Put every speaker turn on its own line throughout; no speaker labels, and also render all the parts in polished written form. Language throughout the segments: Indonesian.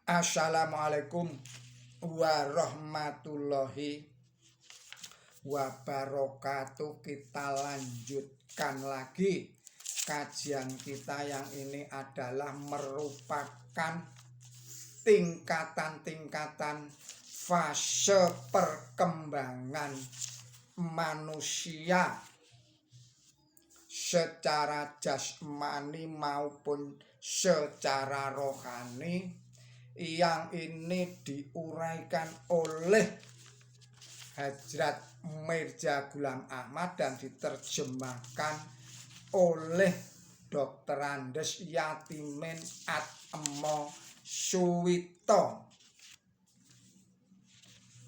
Assalamualaikum warahmatullahi wabarakatuh. Kita lanjutkan lagi kajian kita yang ini adalah merupakan tingkatan-tingkatan fase perkembangan manusia secara jasmani maupun secara rohani, yang ini diuraikan oleh Hadrat Mirza Ghulam Ahmad dan diterjemahkan oleh Dr. Andes Yatimin Atmo Suwito.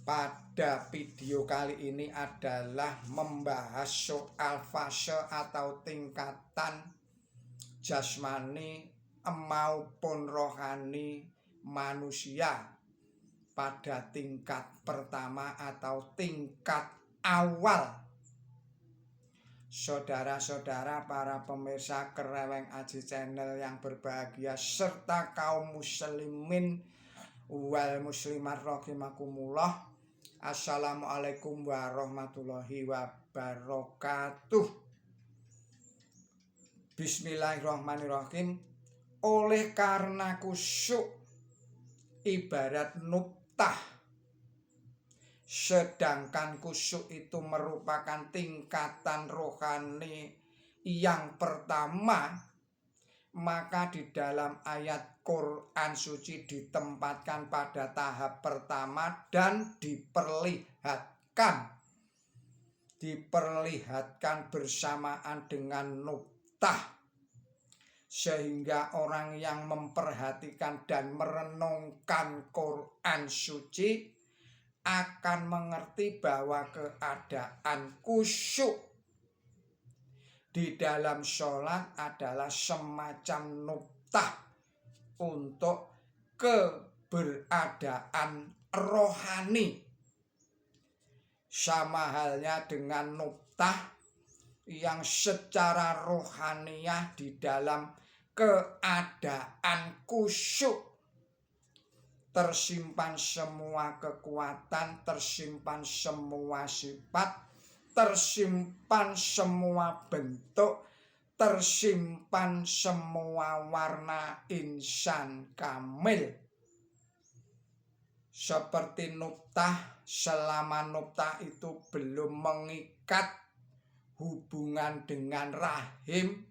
Pada video kali ini adalah membahas soal fase atau tingkatan jasmani maupun rohani manusia pada tingkat pertama atau tingkat awal. Saudara-saudara para pemirsa Kereweng Aji Channel yang berbahagia serta kaum muslimin wal muslimat rahimakumullah. Assalamualaikum warahmatullahi wabarakatuh. Bismillahirrahmanirrahim. Oleh karena kusyuk ibarat nuktah, sedangkan kusyuk itu merupakan tingkatan rohani yang pertama, maka di dalam ayat Quran suci ditempatkan pada tahap pertama dan diperlihatkan bersamaan dengan nuktah, sehingga orang yang memperhatikan dan merenungkan Quran suci akan mengerti bahwa keadaan khusyuk di dalam sholat adalah semacam nuktah untuk keberadaan rohani. Sama halnya dengan nuktah yang secara rohaniyah di dalam keadaan khusyuk tersimpan semua kekuatan, tersimpan semua sifat, tersimpan semua bentuk, tersimpan semua warna insan kamil. Seperti nuktah, selama nuktah itu belum mengikat hubungan dengan rahim,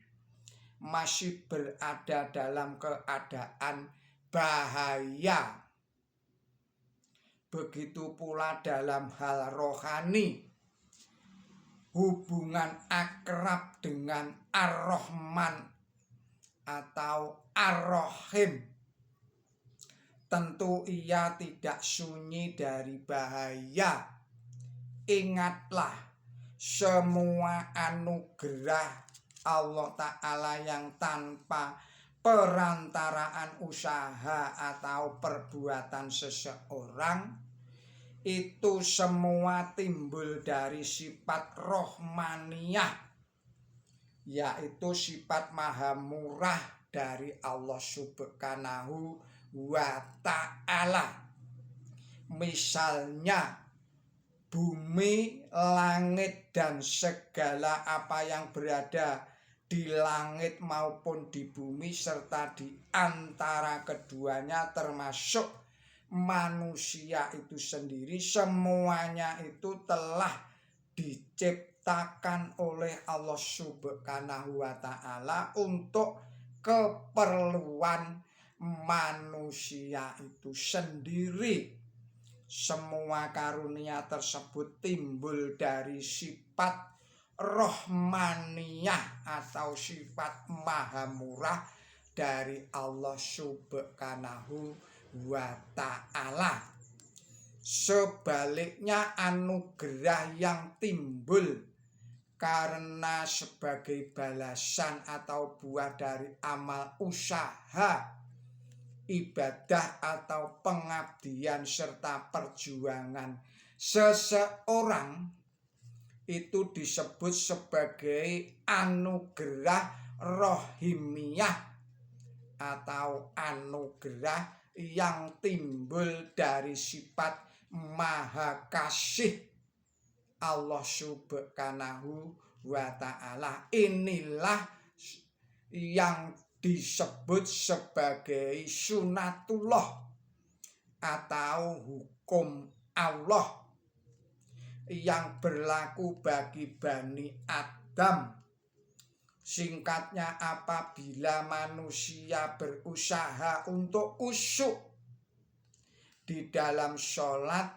masih berada dalam keadaan bahaya. Begitu pula dalam hal rohani, hubungan akrab dengan Ar-Rahman atau Ar-Rahim, tentu ia tidak sunyi dari bahaya. Ingatlah, semua anugerah Allah Ta'ala yang tanpa perantaraan usaha atau perbuatan seseorang, itu semua timbul dari sifat rohmaniyah, yaitu sifat maha murah dari Allah Subhanahu wa Ta'ala. Misalnya bumi, langit, dan segala apa yang berada di langit maupun di bumi serta di antara keduanya, termasuk manusia itu sendiri, semuanya itu telah diciptakan oleh Allah Subhanahu wa Ta'ala untuk keperluan manusia itu sendiri. Semua karunia tersebut timbul dari sifat rohmaniyah atau sifat maha murah dari Allah Subhanahu wa Ta'ala. Sebaliknya, anugerah yang timbul karena sebagai balasan atau buah dari amal usaha, ibadah atau pengabdian serta perjuangan seseorang, itu disebut sebagai anugerah rohimiyah atau anugerah yang timbul dari sifat maha kasih Allah subhanahu wa ta'ala. Inilah yang disebut sebagai sunatullah atau hukum Allah yang berlaku bagi Bani Adam. Singkatnya, apabila manusia berusaha untuk khusyuk di dalam sholat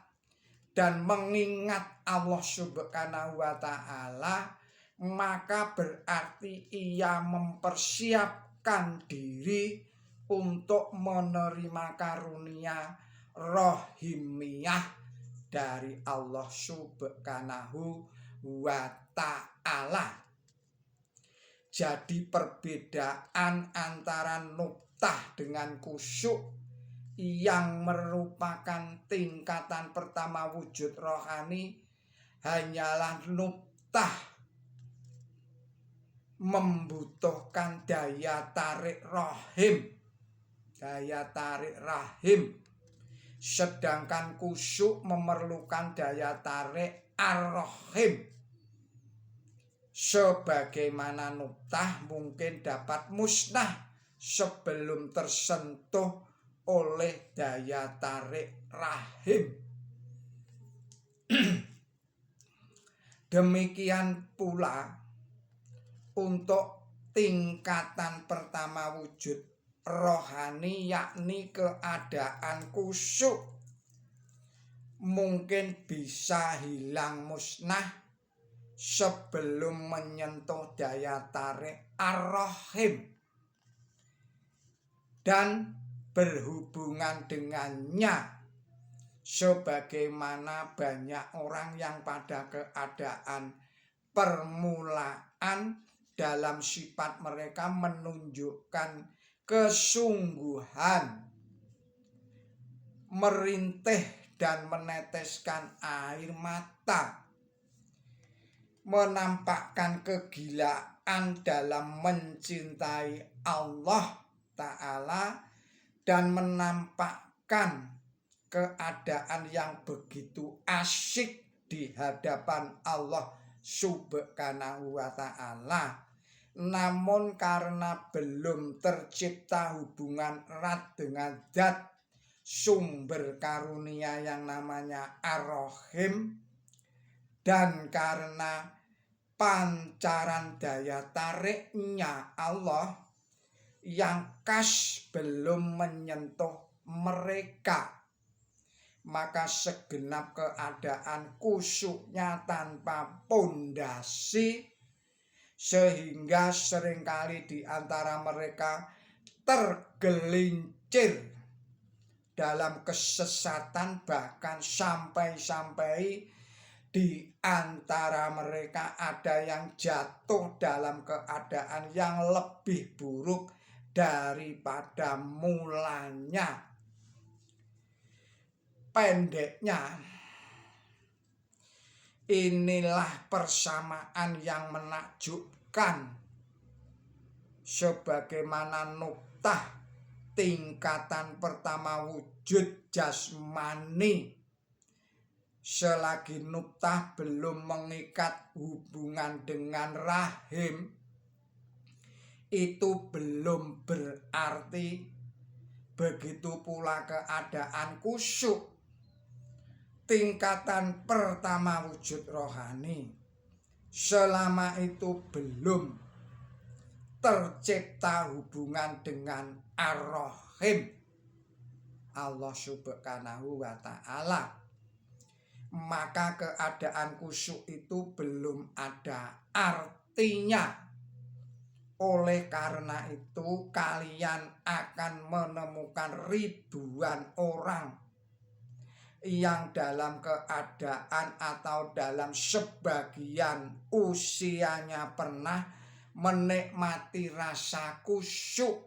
dan mengingat Allah subhanahu wa ta'ala, maka berarti ia mempersiapkan diri untuk menerima karunia rohimiyah dari Allah subhanahu wa ta'ala. Jadi perbedaan antara nuktah dengan khusyuk yang merupakan tingkatan pertama wujud rohani hanyalah nuktah membutuhkan daya tarik rahim, sedangkan khusyuk memerlukan daya tarik ar-rahim. Sebagaimana nuktah mungkin dapat musnah sebelum tersentuh oleh daya tarik rahim. Demikian pula untuk tingkatan pertama wujud rohani, yakni keadaan khusyuk, mungkin bisa hilang musnah sebelum menyentuh daya tarik ar-rahim dan berhubungan dengannya, sebagaimana banyak orang yang pada keadaan permulaan dalam sifat mereka menunjukkan kesungguhan, merintih dan meneteskan air mata, menampakkan kegilaan dalam mencintai Allah Ta'ala, dan menampakkan keadaan yang begitu asyik di hadapan Allah subhanahu wa ta'ala. Namun karena belum tercipta hubungan erat dengan zat sumber karunia yang namanya ar-rahim, dan karena pancaran daya tariknya Allah yang khas belum menyentuh mereka, maka segenap keadaan khusyuknya tanpa pondasi, sehingga seringkali di antara mereka tergelincir dalam kesesatan, bahkan sampai-sampai di antara mereka ada yang jatuh dalam keadaan yang lebih buruk daripada mulanya. Pendeknya, inilah persamaan yang menakjubkan, sebagaimana nuktah tingkatan pertama wujud jasmani, selagi nuktah belum mengikat hubungan dengan rahim, itu belum berarti. Begitu pula keadaan khusyuk tingkatan pertama wujud rohani, selama itu belum tercipta hubungan dengan ar-rahim Allah subhanahu wa ta'ala, maka keadaan khusyuk itu belum ada artinya. Oleh karena itu, kalian akan menemukan ribuan orang yang dalam keadaan atau dalam sebagian usianya pernah menikmati rasa khusyuk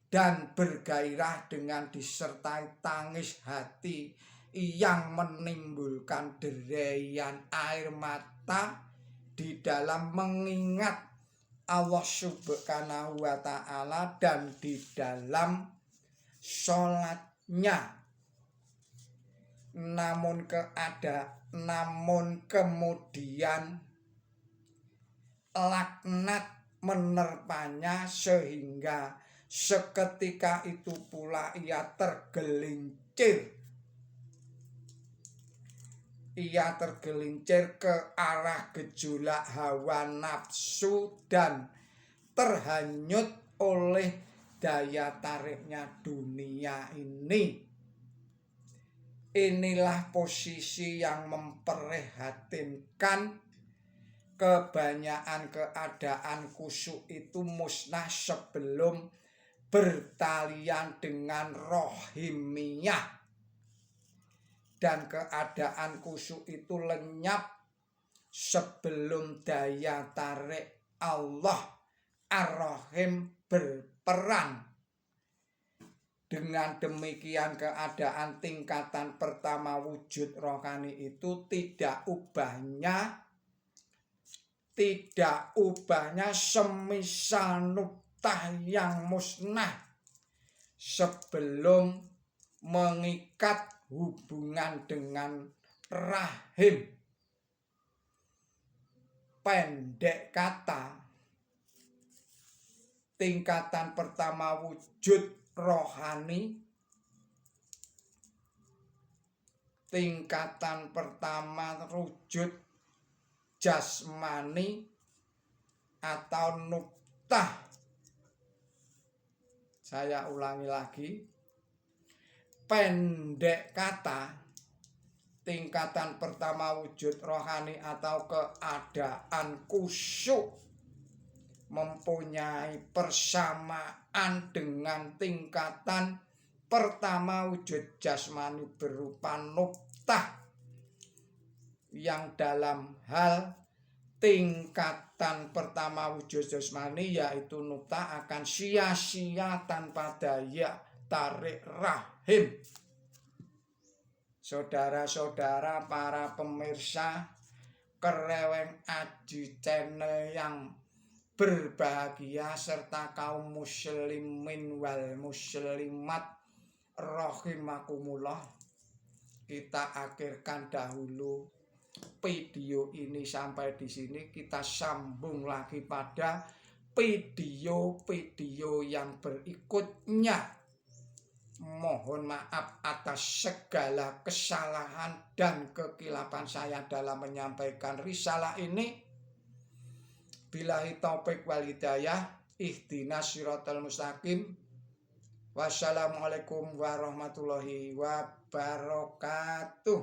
dan bergairah dengan disertai tangis hati yang menimbulkan deraian air mata di dalam mengingat Allah Subhanahu wa ta'ala dan di dalam sholatnya. Namun kemudian laknat menerpanya sehingga seketika itu pula ia tergelincir ke arah gejolak hawa nafsu dan terhanyut oleh daya tariknya dunia ini. Inilah posisi yang memprihatinkan. Kebanyakan keadaan khusyuk itu musnah sebelum bertalian dengan rohimiyah. Dan keadaan khusyuk itu lenyap sebelum daya tarik Allah Ar-Rahim berperan. Dengan demikian keadaan tingkatan pertama wujud rohani itu tidak ubahnya semisal nuktah yang musnah sebelum mengikat hubungan dengan rahim. Pendek kata, tingkatan pertama wujud rohani, tingkatan pertama wujud jasmani atau nuktah. Saya ulangi lagi. Pendek kata, tingkatan pertama wujud rohani atau keadaan khusyuk mempunyai persamaan dengan tingkatan pertama wujud jasmani berupa nuktah, yang dalam hal tingkatan pertama wujud jasmani yaitu nuktah akan sia-sia tanpa daya tarik rahim. Saudara-saudara para pemirsa Kereweng Aji Channel yang berbahagia serta kaum muslimin wal muslimat rahimakumullah, kita akhirkan dahulu video ini sampai di sini. Kita sambung lagi pada video-video yang berikutnya. Mohon maaf atas segala kesalahan dan kekilapan saya dalam menyampaikan risalah ini. Billahi taufik wal hidayah. Ihdinas siratal mustaqim. Wassalamualaikum warahmatullahi wabarakatuh.